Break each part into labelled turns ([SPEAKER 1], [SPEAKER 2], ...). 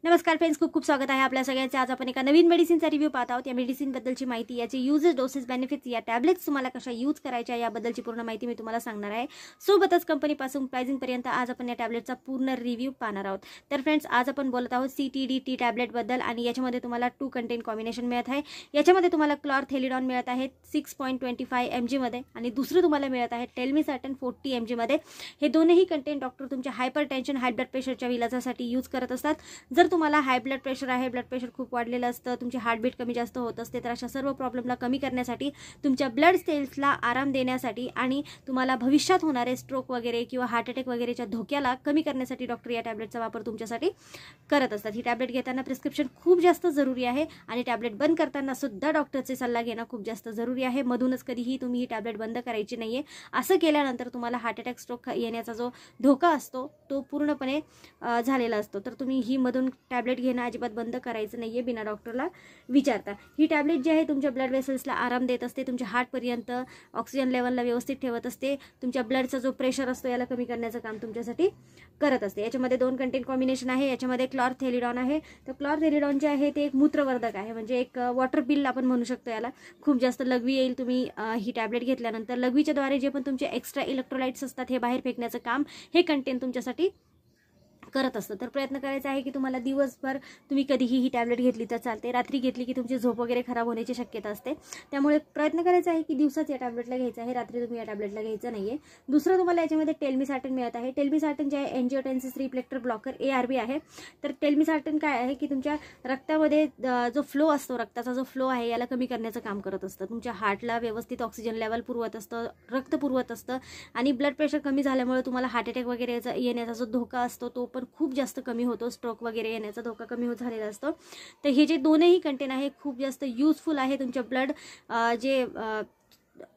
[SPEAKER 1] नमस्कार फ्रेंड्स, खूप खूप स्वागत आहे आपल्या सगळ्यांचे। आज आपण एका नवीन मेडिसिनचा रिव्ह्यू पाहत आहोत। या मेडिसिनबद्दलची माहिती, याचे यूजेस, डोसेस, बेनिफिट्स, या टॅब्लेट्स तुम्हाला कशा यूज करायच्या याबद्दलची पूर्ण माहिती मी तुम्हाला सांगणार आहे। सोबतच कंपनीपासून प्राइसिंगपर्यंत आज आपण या टॅब्लेटचा पूर्ण रिव्ह्यू पाहणार आहोत। तर फ्रेंड्स, आज आपण बोलत आहोत CTD-T टॅब्लेटबद्दल आणि याच्यामध्ये तुम्हाला 2 कंटेंट कॉम्बिनेशन मिळत आहे। याच्यामध्ये तुम्हाला क्लॉरथेलिडॉन मिळत आहे 6.25 mg मध्ये आणि दुसरं तुम्हाला मिळत आहे टेलमिसार्टन 40 mg मध्ये। हे दोन्ही कंटेंट डॉक्टर तुमच्या हायपरटेन्शन, हाय ब्लड प्रेशरच्या इलाजासाठी यूज करत असतात। जर तुम्हाला हाय ब्लड प्रेशर आहे, ब्लड प्रेशर खूप वाढलेलं असतं, तुमची हार्टबीट कमी जास्त होत असते, तर अशा सर्व प्रॉब्लेमला कमी करण्यासाठी, तुमच्या ब्लड सेल्सला आराम देण्यासाठी आणि तुम्हाला भविष्यात होणारे स्ट्रोक वगैरे किंवा हार्ट अटॅक वगैरेच्या धोक्याला कमी करण्यासाठी डॉक्टर या टॅब्लेटचा वापर तुमच्यासाठी करत असतात। ही टॅब्लेट घेताना प्रिस्क्रिप्शन खूप जास्त जरुरी आहे आणि टॅब्लेट बंद करताना सुद्धा डॉक्टरचे सल्ला घेणं खूप जास्त जरुरी आहे। मधूनच कधीही तुम्ही ही टॅब्लेट बंद करायची नाहीये। असं केल्यानंतर तुम्हाला हार्ट अटॅक, स्ट्रोक येण्याचा जो धोका असतो तो पूर्णपणे झालेला असतो। तर तुम्ही ही मधून टॅब्लेट घेणं अजिबात बंद करायचं नाहीये बिना डॉक्टरला विचारता। ही टॅब्लेट जी आहे तुमच्या ब्लड वेसल्सला आराम देत असते, तुमच्या हार्टपर्यंत ऑक्सिजन लेवलला व्यवस्थित ठेवत असते, तुमच्या ब्लडचा जो प्रेशर असतो याला कमी करण्याचं काम तुमच्यासाठी करत असते। याच्यामध्ये 2 कंटेंट कॉम्बिनेशन आहे। याच्यामध्ये क्लॉरथेलिडॉन आहे। तर क्लॉरथेलिडॉन जे आहे ते एक मूत्रवर्धक आहे, म्हणजे एक वॉटर पिल आपण म्हणू शकतो याला। खूप जास्त लघवी येईल तुम्ही ही टॅब्लेट घेतल्यानंतर। लघवीच्या द्वारे जे पण तुमचे एक्स्ट्रा इलेक्ट्रोलाइट्स असतात हे बाहेर फेकण्याचं काम हे कंटेंट तुमच्यासाठी करत असतं। तर प्रयत्न करायचा आहे की तुम्हाला दिवसभर तुम्ही कधीही ही टॅब्लेट घेतली तर चालते, रात्री घेतली की तुमची झोप वगैरे खराब होण्याची शक्यता असते। त्यामुळे प्रयत्न करायचा आहे की दिवसाच या टॅब्लेटला घ्यायचं आहे, रात्री तुम्ही या टॅब्लेटला घ्यायचं नाहीये। दुसरं तुम्हाला याच्यामध्ये टेलमिसार्टन मिळत आहे। टेलमिसार्टन जे आहे एंजियोटेन्सिस रिफ्लेक्टर ब्लॉकर ARB आहे। तर टेलमिसार्टन काय आहे की तुमच्या रक्तामध्ये जो फ्लो असतो, रक्ताचा जो फ्लो आहे याला कमी करण्याचं काम करत असतं, तुमच्या हार्टला व्यवस्थित ऑक्सिजन लेवल पुरवत असतं, रक्त पुरवत असतं आणि ब्लड प्रेशर कमी झाल्यामुळे तुम्हाला हार्ट अटॅक वगैरे येण्याचा जो धोका असतो तो पण खूप जास्त कमी होतो, स्ट्रोक वगैरे येण्याचा धोका कमी होत झालेला असतो। तर हे जे दोन्ही कंटेंट आहे खूप जास्त युजफुल आहे तुमच्या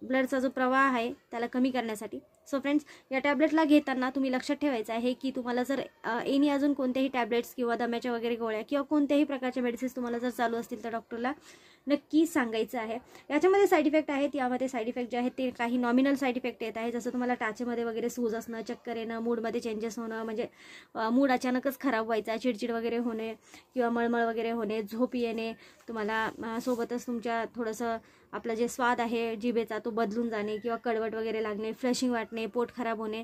[SPEAKER 1] ब्लडचा जो प्रवाह आहे त्याला कमी करण्यासाठी। सो फ्रेंड्स, या टॅब्लेटला घेताना तुम्ही लक्षात ठेवायचं आहे की तुम्हाला जर एनी अजून कोणत्याही टॅब्लेट्स किंवा दम्याच्या वगैरे गोळ्या किंवा कोणत्याही प्रकारच्या मेडिसिन्स तुम्हाला जर चालू असतील तर डॉक्टरला नक्की सांगायचं आहे। याच्यामध्ये साईड इफेक्ट आहेत, यामध्ये साईड इफेक्ट जे आहेत ते काही नॉमिनल साईड इफेक्ट येत आहे, जसं तुम्हाला टाचेमध्ये वगैरे सूज असणं, चक्कर येणं, मूडमध्ये चेंजेस होणं, म्हणजे मूड अचानकच खराब व्हायचा, चिडचिड वगैरे होणे किंवा मळमळ वगैरे होणे, झोप येणे, तुम्हाला सोबतच तुमच्या थोडंसं आपला जे स्वाद आहे जिभेचा तो बदलून जाणे किंवा कडवट वगैरे लागणे, फ्लशिंग वाटणे, पोट खराब होणे।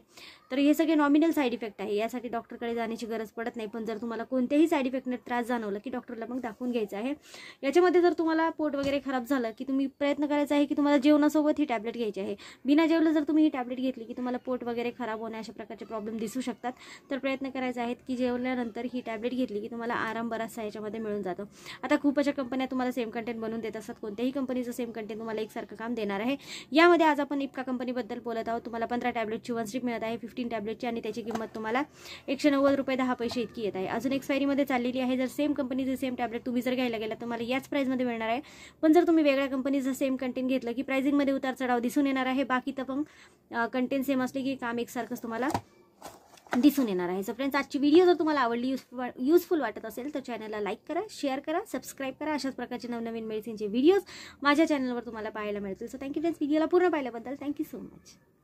[SPEAKER 1] तर हे सगळे नॉमिनल साईड इफेक्ट आहे, यासाठी डॉक्टरकडे जाण्याची गरज पडत नाही। पण जर तुम्हाला कोणत्याही साईड इफेक्टने त्रास जाणवला की डॉक्टरला मग दाखवून घ्यायचं आहे। याच्यामध्ये जर तुम्हाला पोट वगैरे खराब झालं की तुम्ही प्रयत्न करायचा आहे की तुम्हाला जेवणासोबत ही टॅब्लेट घ्यायची आहे। बिना जेवलं जर तुम्ही ही टॅब्लेट घेतली की तुम्हाला पोट वगैरे खराब होणे अशा प्रकारचे प्रॉब्लेम दिसू शकतात। तर प्रयत्न करायचा आहे की जेवल्यानंतर ही टॅब्लेट घेतली की तुम्हाला आराम बराचसा याच्यामध्ये मिळून जातो। आता खूप अशा कंपन्या तुम्हाला सेम कंटेंट बनवून देत असतात, कोणत्याही कंपनीचं सेम कंटेंट तुम्हाला एकसारखं काम देणार आहे। यामध्ये आज आपण इप्का कंपनीबद्दल बोलत आहोत। तुम्हाला 15 टॅब्लेटची 1 स्ट्रिप मिळत आहे 15 टॅब्लेटची आणि त्याची किंमत तुम्हाला 190 रुपये 10 पैसे इतकी येत आहे। अजून एक्सपायरीमध्ये चाललेली आहे। जर सेम कंपनीचे सेम टॅब्लेट तुम्ही जर घ्यायला गेला तर तुम्हाला याच प्राइसमध्ये मिळणार आहे। पण जर तुम्ही वेगळ्या कंपनीचं सेम कंटेंट घेतलं की प्राइसिंगमध्ये उतार चढाव दिसून येणार आहे। बाकी तर पण कंटेंट सेम असले की काम एकसारखंच तुम्हाला दिसून येणार आहे। सो फ्रेंड्स, आजची व्हिडिओ जर तुम्हाला आवडली, युजफुल वाटत असेल तर चॅनलला लाईक करा, शेअर करा, सबस्क्राईब करा। अशाच प्रकारचे नवनवीन मेडिसिनचे व्हिडिओज माझ्या चॅनलवर तुम्हाला पाहायला मिळतील। सो थँक्यू फ्रेंड्स, व्हिडिओला पूर्ण पाहिल्याबद्दल थँक्यू सो मच।